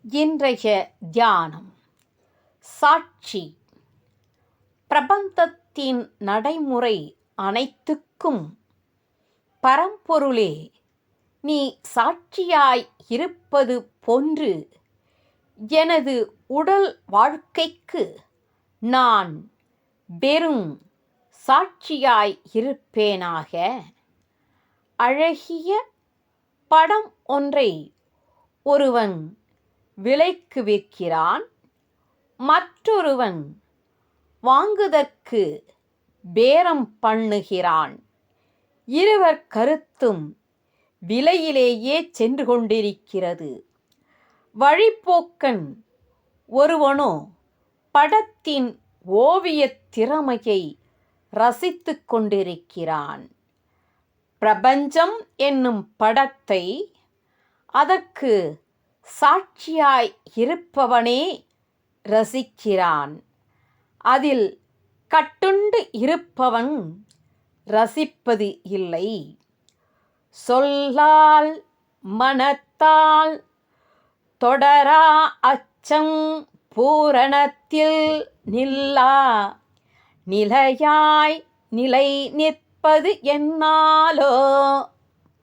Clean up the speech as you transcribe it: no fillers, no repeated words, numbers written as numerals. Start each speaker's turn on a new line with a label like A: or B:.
A: இன்றைய தியானம் சாட்சி. பிரபஞ்சத்தின் நடைமுறை அனைத்துக்கும் பரம்பொருளே நீ சாட்சியாய் இருப்பது போன்று எனது உடல் வாழ்க்கைக்கு நான் வெறும் சாட்சியாய் இருப்பேனாக. அழகிய படம் ஒன்றை ஒருவன் விலைக்கு விற்கிறான், மற்றொருவன் வாங்குதற்கு பேரம் பண்ணுகிறான். இருவர் கருத்தும் விலையிலேயே சென்று கொண்டிருக்கிறது. வழிப்போக்கன் ஒருவனோ படத்தின் ஓவியத் திறமையை ரசித்து கொண்டிருக்கிறான். பிரபஞ்சம் என்னும் படத்தை அதற்கு சாட்சியாய் இருப்பவனே ரசிக்கிறான். அதில் கட்டுண்டு இருப்பவன் ரசிப்பது இல்லை. சொல்லால் மனத்தால் தொடரா அச்சம் பூரணத்தில் நில்லா நிலையாய் நிலை நிற்பது என்னாலோ